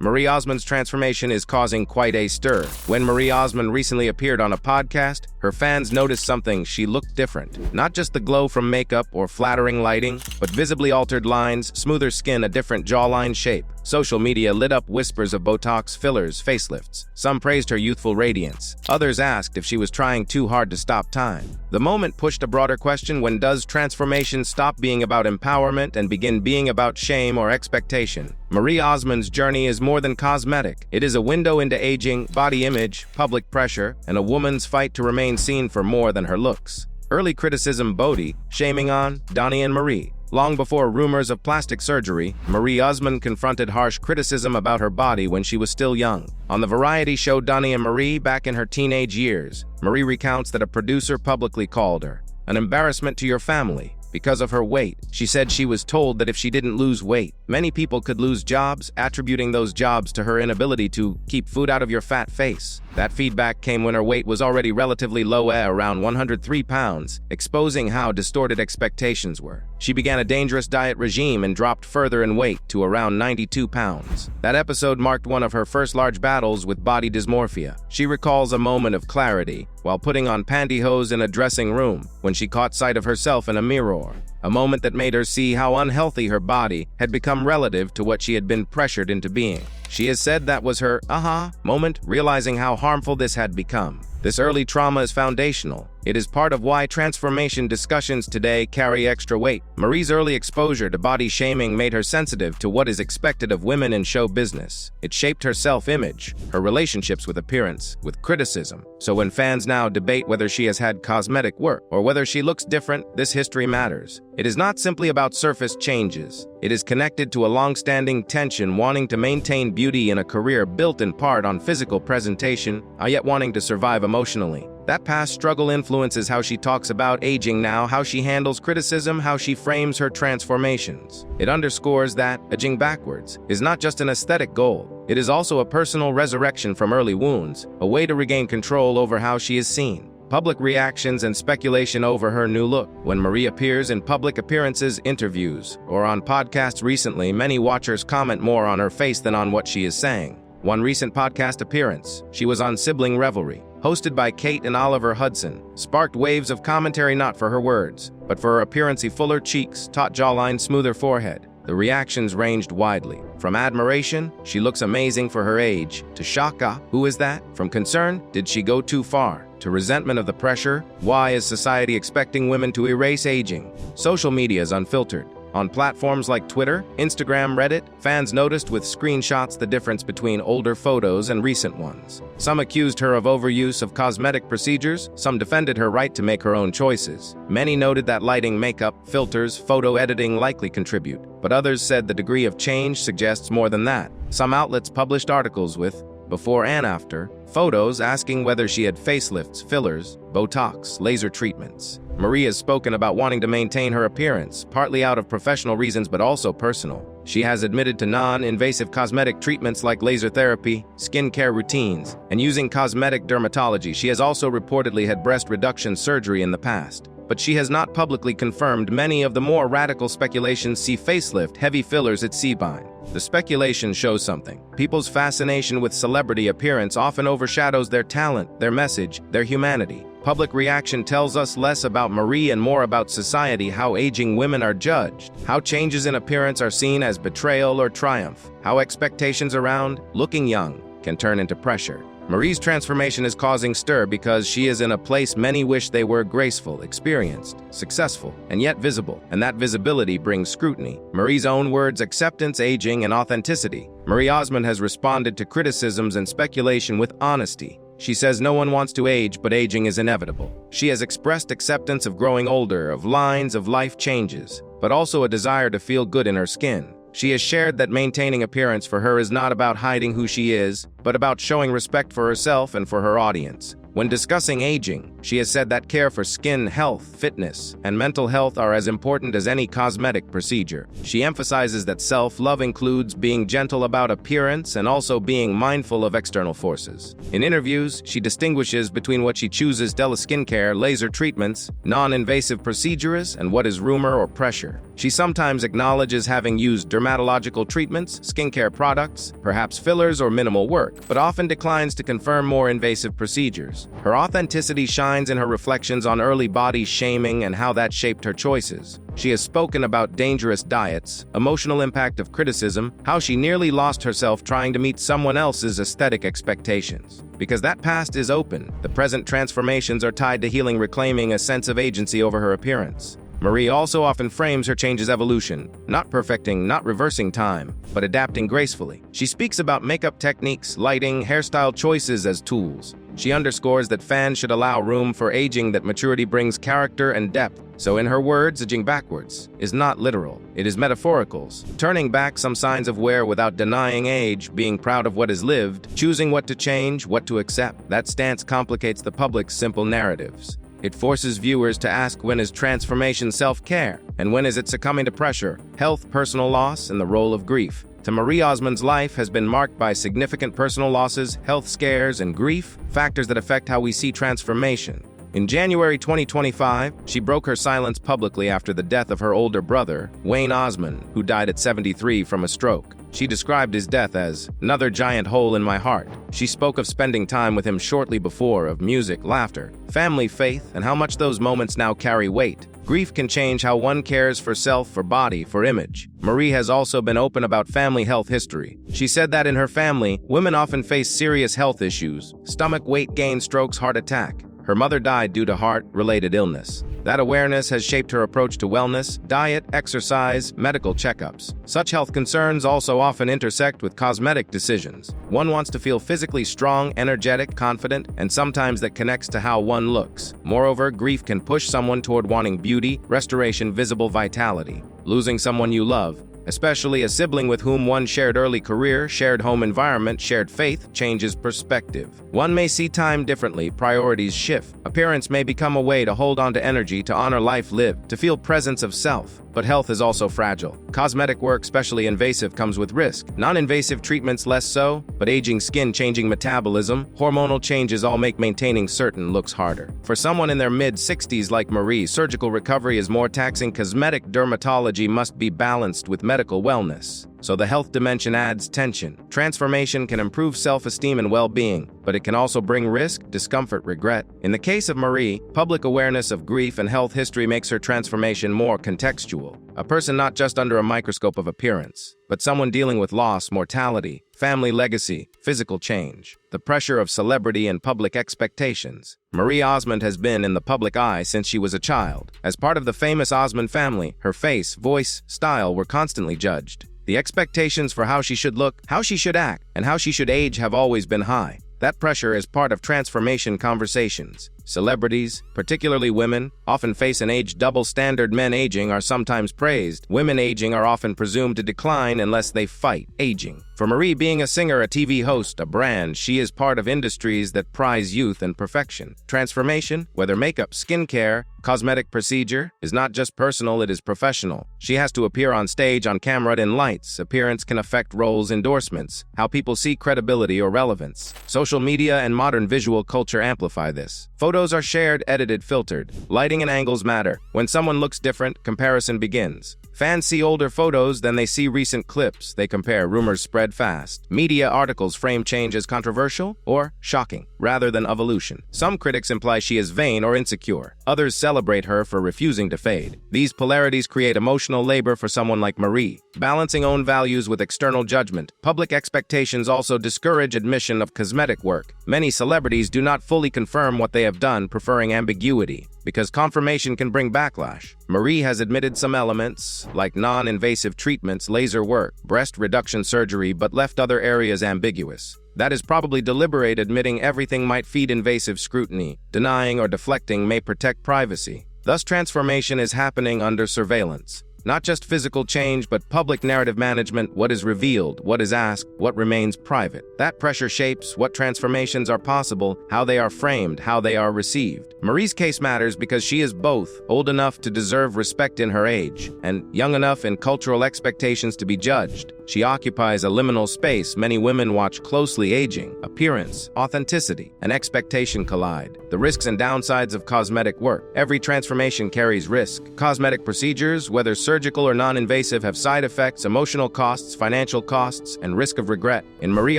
Marie Osmond's transformation is causing quite a stir. When Marie Osmond recently appeared on a podcast, her fans noticed something: she looked different. Not just the glow from makeup or flattering lighting, but visibly altered lines, smoother skin, a different jawline shape. Social media lit up whispers of Botox, fillers, facelifts. Some praised her youthful radiance. Others asked if she was trying too hard to stop time. The moment pushed a broader question: when does transformation stop being about empowerment and begin being about shame or expectation? Marie Osmond's journey is more than cosmetic. It is a window into aging, body image, public pressure, and a woman's fight to remain seen for more than her looks. Early criticism: Bodhi, shaming on Donnie and Marie. Long before rumors of plastic surgery, Marie Osmond confronted harsh criticism about her body when she was still young. On the variety show Donnie and Marie back in her teenage years, Marie recounts that a producer publicly called her an embarrassment to your family because of her weight. She said she was told that if she didn't lose weight, many people could lose jobs, attributing those jobs to her inability to keep food out of your fat face. That feedback came when her weight was already relatively low at around 103 pounds, exposing how distorted expectations were. She began a dangerous diet regime and dropped further in weight to around 92 pounds. That episode marked one of her first large battles with body dysmorphia. She recalls a moment of clarity while putting on pantyhose in a dressing room when she caught sight of herself in a mirror. A moment that made her see how unhealthy her body had become relative to what she had been pressured into being. She has said that was her aha moment, realizing how harmful this had become. This early trauma is foundational. It is part of why transformation discussions today carry extra weight. Marie's early exposure to body shaming made her sensitive to what is expected of women in show business. It shaped her self-image, her relationships with appearance, with criticism. So when fans now debate whether she has had cosmetic work or whether she looks different, this history matters. It is not simply about surface changes. It is connected to a long-standing tension wanting to maintain beauty in a career built in part on physical presentation, yet wanting to survive emotionally. That past struggle influences how she talks about aging now, how she handles criticism, how she frames her transformations. It underscores that aging backwards is not just an aesthetic goal. It is also a personal resurrection from early wounds, a way to regain control over how she is seen. Public reactions and speculation over her new look. When Marie appears in public appearances, interviews, or on podcasts recently, many watchers comment more on her face than on what she is saying. One recent podcast appearance, she was on Sibling Revelry, hosted by Kate and Oliver Hudson, sparked waves of commentary not for her words, but for her appearance: fuller cheeks, taut jawline, smoother forehead. The reactions ranged widely. From admiration, she looks amazing for her age, to shock, who is that? From concern, did she go too far? To resentment of the pressure, why is society expecting women to erase aging? Social media is unfiltered. On platforms like Twitter, Instagram, Reddit, fans noticed with screenshots the difference between older photos and recent ones. Some accused her of overuse of cosmetic procedures, some defended her right to make her own choices. Many noted that lighting, makeup, filters, photo editing likely contribute, but others said the degree of change suggests more than that. Some outlets published articles with before and after photos asking whether she had facelifts, fillers, Botox, laser treatments. Marie has spoken about wanting to maintain her appearance, partly out of professional reasons but also personal. She has admitted to non-invasive cosmetic treatments like laser therapy, skincare routines, and using cosmetic dermatology. She has also reportedly had breast reduction surgery in the past, but she has not publicly confirmed many of the more radical speculations. See facelift, heavy fillers at Sebine. The speculation shows something. People's fascination with celebrity appearance often overshadows their talent, their message, their humanity. Public reaction tells us less about Marie and more about society, how aging women are judged, how changes in appearance are seen as betrayal or triumph, how expectations around looking young can turn into pressure. Marie's transformation is causing stir because she is in a place many wish they were: graceful, experienced, successful, and yet visible. And that visibility brings scrutiny. Marie's own words: acceptance, aging, and authenticity. Marie Osmond has responded to criticisms and speculation with honesty. She says no one wants to age, but aging is inevitable. She has expressed acceptance of growing older, of lines, of life changes, but also a desire to feel good in her skin. She has shared that maintaining appearance for her is not about hiding who she is, but about showing respect for herself and for her audience. When discussing aging, she has said that care for skin health, fitness, and mental health are as important as any cosmetic procedure. She emphasizes that self-love includes being gentle about appearance and also being mindful of external forces. In interviews, she distinguishes between what she chooses: skincare, laser treatments, non-invasive procedures, and what is rumor or pressure. She sometimes acknowledges having used dermatological treatments, skincare products, perhaps fillers or minimal work, but often declines to confirm more invasive procedures. Her authenticity shines in her reflections on early body shaming and how that shaped her choices. She has spoken about dangerous diets, emotional impact of criticism, how she nearly lost herself trying to meet someone else's aesthetic expectations. Because that past is open, the present transformations are tied to healing, reclaiming a sense of agency over her appearance. Marie also often frames her change as evolution, not perfecting, not reversing time, but adapting gracefully. She speaks about makeup techniques, lighting, hairstyle choices as tools. She underscores that fans should allow room for aging, that maturity brings character and depth. So in her words, aging backwards is not literal, it is metaphorical, turning back some signs of wear without denying age, being proud of what is lived, choosing what to change, what to accept. That stance complicates the public's simple narratives. It forces viewers to ask, when is transformation self-care, and when is it succumbing to pressure, health, personal loss, and the role of grief? To Marie, Osmond's life has been marked by significant personal losses, health scares, and grief, factors that affect how we see transformation. In January 2025, she broke her silence publicly after the death of her older brother, Wayne Osmond, who died at 73 from a stroke. She described his death as another giant hole in my heart. She spoke of spending time with him shortly before, of music, laughter, family, faith, and how much those moments now carry weight. Grief can change how one cares for self, for body, for image. Marie has also been open about family health history. She said that in her family, women often face serious health issues: stomach, weight gain, strokes, heart attack. Her mother died due to heart-related illness. That awareness has shaped her approach to wellness, diet, exercise, medical checkups. Such health concerns also often intersect with cosmetic decisions. One wants to feel physically strong, energetic, confident, and sometimes that connects to how one looks. Moreover, grief can push someone toward wanting beauty, restoration, visible vitality. Losing someone you love, especially a sibling with whom one shared early career, shared home environment, shared faith, changes perspective. One may see time differently, priorities shift. Appearance may become a way to hold on to energy, to honor life lived, to feel presence of self. But health is also fragile. Cosmetic work, especially invasive, comes with risk. Non-invasive treatments less so, but aging skin, changing metabolism, hormonal changes all make maintaining certain looks harder. For someone in their mid-60s like Marie, surgical recovery is more taxing. Cosmetic dermatology must be balanced with medical wellness. So the health dimension adds tension. Transformation can improve self-esteem and well-being, but it can also bring risk, discomfort, regret. In the case of Marie, public awareness of grief and health history makes her transformation more contextual. A person not just under a microscope of appearance, but someone dealing with loss, mortality, family legacy, physical change, the pressure of celebrity and public expectations. Marie Osmond has been in the public eye since she was a child. As part of the famous Osmond family, her face, voice, style were constantly judged. The expectations for how she should look, how she should act, and how she should age have always been high. That pressure is part of transformation conversations. Celebrities, particularly women, often face an age double standard. Men aging are sometimes praised. Women aging are often presumed to decline unless they fight aging. For Marie, being a singer, a TV host, a brand, she is part of industries that prize youth and perfection. Transformation, whether makeup, skincare, cosmetic procedure, is not just personal, it is professional. She has to appear on stage, on camera, in lights. Appearance can affect roles, endorsements, how people see credibility or relevance. Social media and modern visual culture amplify this. Photos are shared, edited, filtered. Lighting and angles matter. When someone looks different, comparison begins. Fans see older photos, then they see recent clips. They compare. Rumors spread fast. Media articles frame change as controversial or shocking, rather than evolution. Some critics imply she is vain or insecure. Others celebrate her for refusing to fade. These polarities create emotional labor for someone like Marie. Balancing own values with external judgment. Public expectations also discourage admission of cosmetic work. Many celebrities do not fully confirm what they have done, preferring ambiguity, because confirmation can bring backlash. Marie has admitted some elements, like non-invasive treatments, laser work, breast reduction surgery, but left other areas ambiguous. That is probably deliberate. Admitting everything might feed invasive scrutiny. Denying or deflecting may protect privacy. Thus, transformation is happening under surveillance. Not just physical change, but public narrative management, what is revealed, what is asked, what remains private. That pressure shapes what transformations are possible, how they are framed, how they are received. Marie's case matters because she is both old enough to deserve respect in her age and young enough in cultural expectations to be judged. She occupies a liminal space many women watch closely. Aging, appearance, authenticity, and expectation collide. The risks and downsides of cosmetic work. Every transformation carries risk. Cosmetic procedures, whether surgical or non-invasive, have side effects, emotional costs, financial costs, and risk of regret. In Marie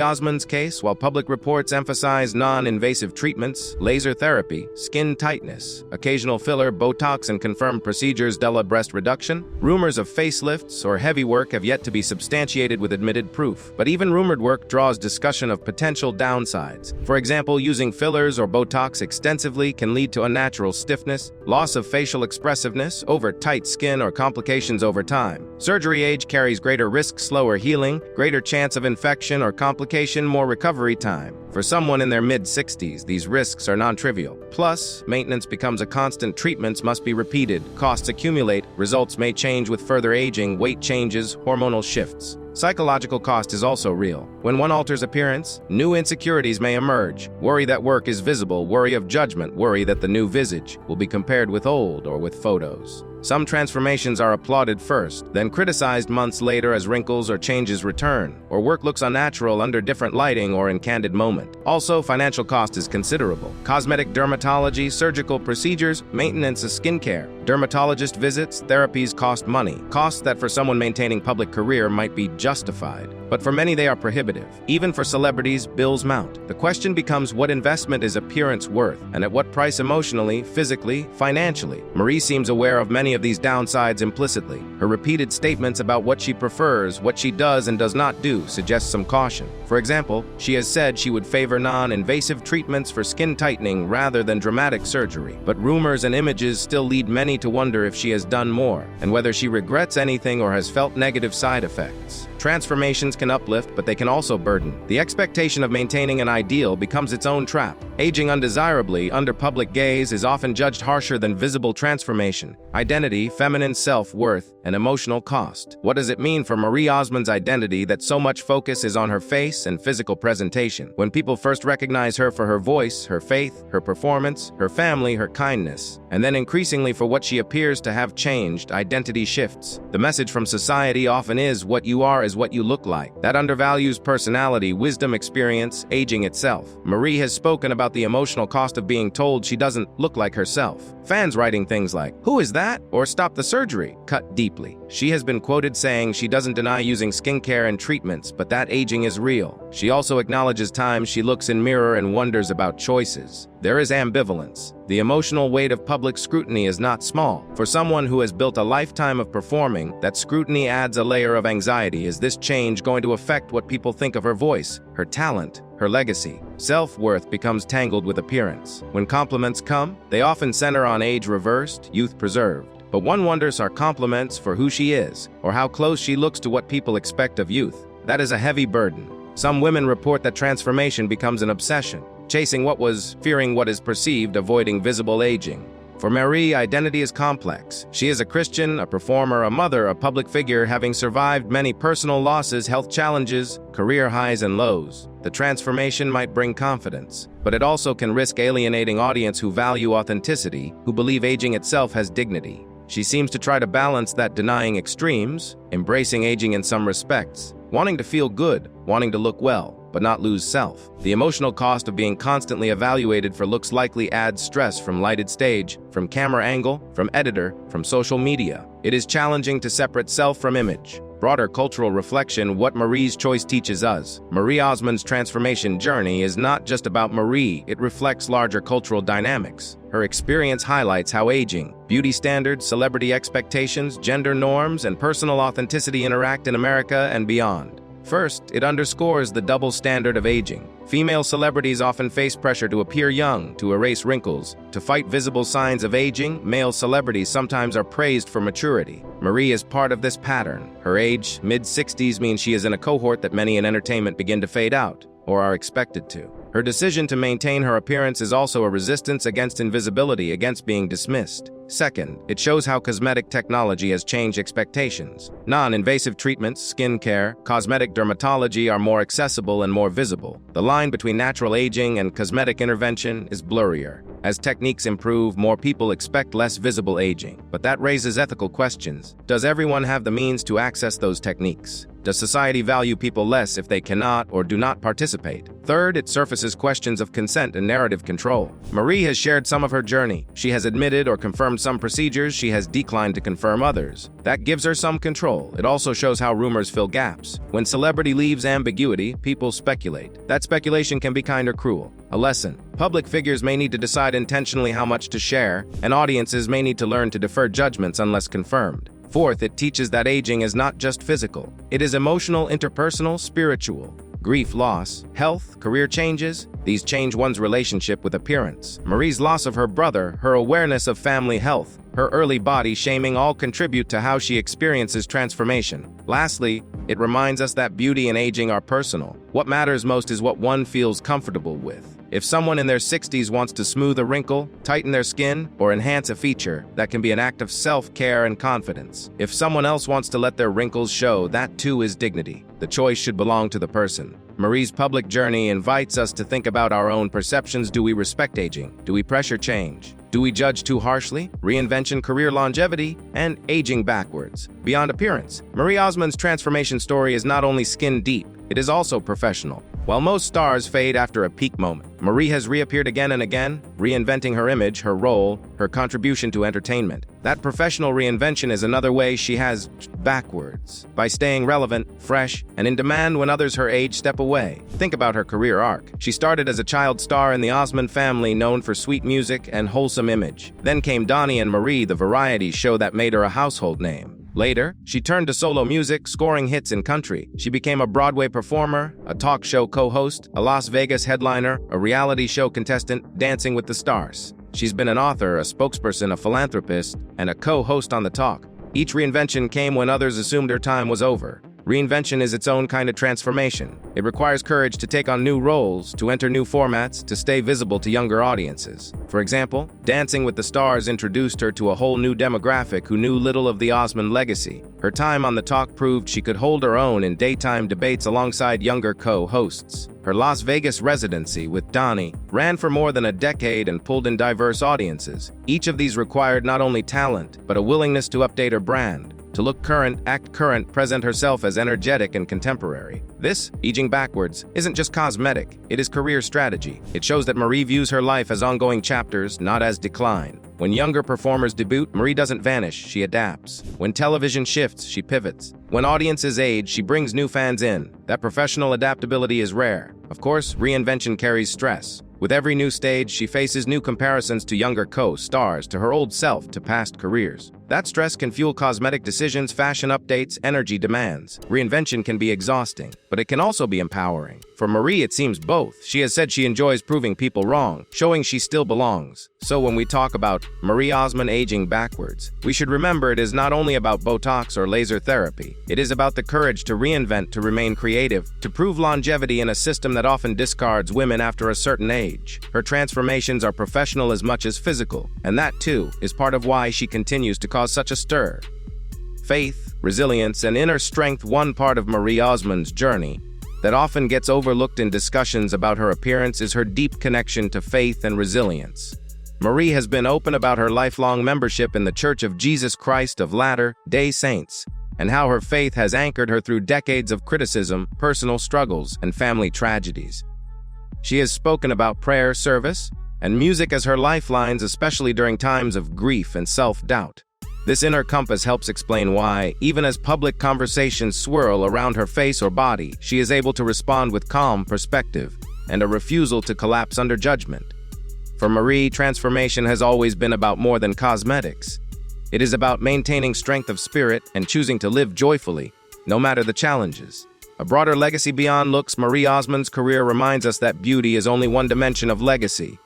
Osmond's case, while public reports emphasize non-invasive treatments, laser therapy, skin tightness, occasional filler, Botox, and confirmed procedures, breast reduction, rumors of facelifts or heavy work have yet to be substantiated with admitted proof. But even rumored work draws discussion of potential downsides. For example, using fillers or Botox extensively can lead to unnatural stiffness, loss of facial expressiveness, over tight skin, or complications over time. Surgery age carries greater risk, slower healing, greater chance of infection or complication, more recovery time. For someone in their mid-60s, these risks are non-trivial. Plus, maintenance becomes a constant. Treatments must be repeated, costs accumulate, results may change with further aging, weight changes, hormonal shifts. Psychological cost is also real. When one alters appearance, new insecurities may emerge. Worry that work is visible, worry of judgment, worry that the new visage will be compared with old or with photos. Some transformations are applauded first, then criticized months later as wrinkles or changes return, or work looks unnatural under different lighting or in candid moment. Also, financial cost is considerable. Cosmetic dermatology, surgical procedures, maintenance of skincare, dermatologist visits, therapies cost money. Costs that for someone maintaining public career might be justified. But for many, they are prohibitive. Even for celebrities, bills mount. The question becomes, what investment is appearance worth, and at what price emotionally, physically, financially? Marie seems aware of many of these downsides implicitly. Her repeated statements about what she prefers, what she does and does not do, suggest some caution. For example, she has said she would favor non-invasive treatments for skin tightening rather than dramatic surgery. But rumors and images still lead many to wonder if she has done more, and whether she regrets anything or has felt negative side effects. Transformations can uplift, but they can also burden. The expectation of maintaining an ideal becomes its own trap. Aging undesirably under public gaze is often judged harsher than visible transformation. Identity, feminine self-worth, and emotional cost. What does it mean for Marie Osmond's identity that so much focus is on her face and physical presentation? When people first recognize her for her voice, her faith, her performance, her family, her kindness, and then increasingly for what she appears to have changed, identity shifts. The message from society often is, what you are is what you look like. That undervalues personality, wisdom, experience, aging itself. Marie has spoken about the emotional cost of being told she doesn't look like herself. Fans writing things like, "Who is that?" or "Stop the surgery," cut deeply. She has been quoted saying she doesn't deny using skincare and treatments, but that aging is real. She also acknowledges times she looks in mirror and wonders about choices. There is ambivalence. The emotional weight of public scrutiny is not small. For someone who has built a lifetime of performing, that scrutiny adds a layer of anxiety. Is this change going to affect what people think of her voice, her talent, her legacy? Self-worth becomes tangled with appearance. When compliments come, they often center on age reversed, youth preserved. But one wonders, are compliments for who she is, or how close she looks to what people expect of youth? That is a heavy burden. Some women report that transformation becomes an obsession, chasing what was, fearing what is perceived, avoiding visible aging. For Marie, identity is complex. She is a Christian, a performer, a mother, a public figure, having survived many personal losses, health challenges, career highs and lows. The transformation might bring confidence, but it also can risk alienating audience who value authenticity, who believe aging itself has dignity. She seems to try to balance that, denying extremes, embracing aging in some respects, wanting to feel good, wanting to look well, but not lose self. The emotional cost of being constantly evaluated for looks likely adds stress from lighted stage, from camera angle, from editor, from social media. It is challenging to separate self from image. Broader cultural reflection, what Marie's choice teaches us. Marie Osmond's transformation journey is not just about Marie, it reflects larger cultural dynamics. Her experience highlights how aging, beauty standards, celebrity expectations, gender norms, and personal authenticity interact in America and beyond. First, it underscores the double standard of aging. Female celebrities often face pressure to appear young, to erase wrinkles, to fight visible signs of aging. Male celebrities sometimes are praised for maturity. Marie is part of this pattern. Her age, mid-60s, means she is in a cohort that many in entertainment begin to fade out, or are expected to. Her decision to maintain her appearance is also a resistance against invisibility, against being dismissed. Second, it shows how cosmetic technology has changed expectations. Non-invasive treatments, skin care, cosmetic dermatology are more accessible and more visible. The line between natural aging and cosmetic intervention is blurrier. As techniques improve, more people expect less visible aging. But that raises ethical questions. Does everyone have the means to access those techniques? Does society value people less if they cannot or do not participate? Third, it surfaces questions of consent and narrative control. Marie has shared some of her journey. She has admitted or confirmed some procedures. She has declined to confirm others. That gives her some control. It also shows how rumors fill gaps. When celebrity leaves ambiguity, people speculate. That speculation can be kind or cruel. A lesson. Public figures may need to decide intentionally how much to share, and audiences may need to learn to defer judgments unless confirmed. Fourth, it teaches that aging is not just physical. It is emotional, interpersonal, spiritual. Grief, loss, health, career changes, these change one's relationship with appearance. Marie's loss of her brother, her awareness of family health, her early body shaming all contribute to how she experiences transformation. Lastly, it reminds us that beauty and aging are personal. What matters most is what one feels comfortable with. If someone in their 60s wants to smooth a wrinkle, tighten their skin, or enhance a feature, that can be an act of self-care and confidence. If someone else wants to let their wrinkles show, that too is dignity. The choice should belong to the person. Marie's public journey invites us to think about our own perceptions. Do we respect aging? Do we pressure change? Do we judge too harshly? Reinvention, career longevity, and aging backwards. Beyond appearance, Marie Osmond's transformation story is not only skin deep, it is also professional. While most stars fade after a peak moment, Marie has reappeared again and again, reinventing her image, her role, her contribution to entertainment. That professional reinvention is another way she has backwards, by staying relevant, fresh, and in demand when others her age step away. Think about her career arc. She started as a child star in the Osmond family, known for sweet music and wholesome image. Then came Donnie and Marie, the variety show that made her a household name. Later, she turned to solo music, scoring hits in country. She became a Broadway performer, a talk show co-host, a Las Vegas headliner, a reality show contestant, Dancing with the Stars. She's been an author, a spokesperson, a philanthropist, and a co-host on The Talk. Each reinvention came when others assumed her time was over. Reinvention is its own kind of transformation. It requires courage to take on new roles, to enter new formats, to stay visible to younger audiences. For example, Dancing with the Stars introduced her to a whole new demographic who knew little of the Osmond legacy. Her time on The Talk proved she could hold her own in daytime debates alongside younger co-hosts. Her Las Vegas residency with Donnie ran for more than a decade and pulled in diverse audiences. Each of these required not only talent, but a willingness to update her brand, to look current, act current, present herself as energetic and contemporary. This, aging backwards, isn't just cosmetic, it is career strategy. It shows that Marie views her life as ongoing chapters, not as decline. When younger performers debut, Marie doesn't vanish, she adapts. When television shifts, she pivots. When audiences age, she brings new fans in. That professional adaptability is rare. Of course, reinvention carries stress. With every new stage, she faces new comparisons to younger co-stars, to her old self, to past careers. That stress can fuel cosmetic decisions, fashion updates, energy demands. Reinvention can be exhausting, but it can also be empowering. For Marie, it seems both. She has said she enjoys proving people wrong, showing she still belongs. So when we talk about Marie Osmond aging backwards, we should remember it is not only about Botox or laser therapy. It is about the courage to reinvent, to remain creative, to prove longevity in a system that often discards women after a certain age. Her transformations are professional as much as physical, and that, too, is part of why she continues to cause such a stir. Faith, resilience, and inner strength, one part of Marie Osmond's journey that often gets overlooked in discussions about her appearance is her deep connection to faith and resilience. Marie has been open about her lifelong membership in the Church of Jesus Christ of Latter-day Saints, and how her faith has anchored her through decades of criticism, personal struggles, and family tragedies. She has spoken about prayer, service, and music as her lifelines, especially during times of grief and self-doubt. This inner compass helps explain why, even as public conversations swirl around her face or body, she is able to respond with calm perspective and a refusal to collapse under judgment. For Marie, transformation has always been about more than cosmetics. It is about maintaining strength of spirit and choosing to live joyfully, no matter the challenges. A broader legacy beyond looks, Marie Osmond's career reminds us that beauty is only one dimension of legacy.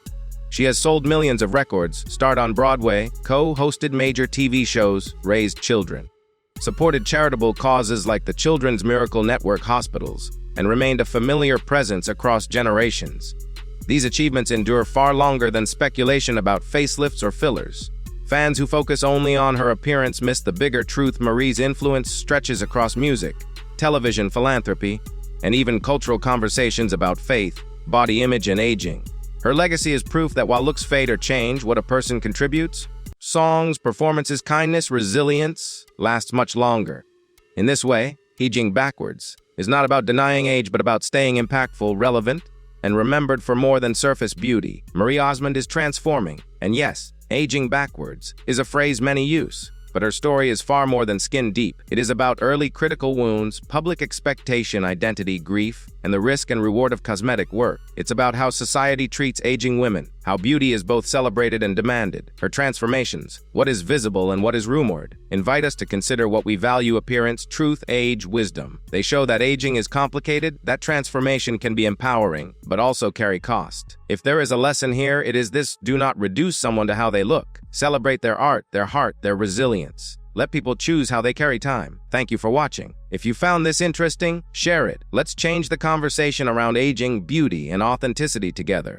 She has sold millions of records, starred on Broadway, co-hosted major TV shows, raised children, supported charitable causes like the Children's Miracle Network hospitals, and remained a familiar presence across generations. These achievements endure far longer than speculation about facelifts or fillers. Fans who focus only on her appearance miss the bigger truth. Marie's influence stretches across music, television, philanthropy, and even cultural conversations about faith, body image, and aging. Her legacy is proof that while looks fade or change, what a person contributes, songs, performances, kindness, resilience, lasts much longer. In this way, aging backwards is not about denying age, but about staying impactful, relevant, and remembered for more than surface beauty. Marie Osmond is transforming, and yes, aging backwards is a phrase many use, but her story is far more than skin deep. It is about early critical wounds, public expectation, identity, grief, and the risk and reward of cosmetic work. It's about how society treats aging women, how beauty is both celebrated and demanded, her transformations, what is visible and what is rumored, invite us to consider what we value: appearance, truth, age, wisdom. They show that aging is complicated, that transformation can be empowering, but also carry cost. If there is a lesson here, it is this: do not reduce someone to how they look. Celebrate their art, their heart, their resilience. Let people choose how they carry time. Thank you for watching. If you found this interesting, share it. Let's change the conversation around aging, beauty, and authenticity together.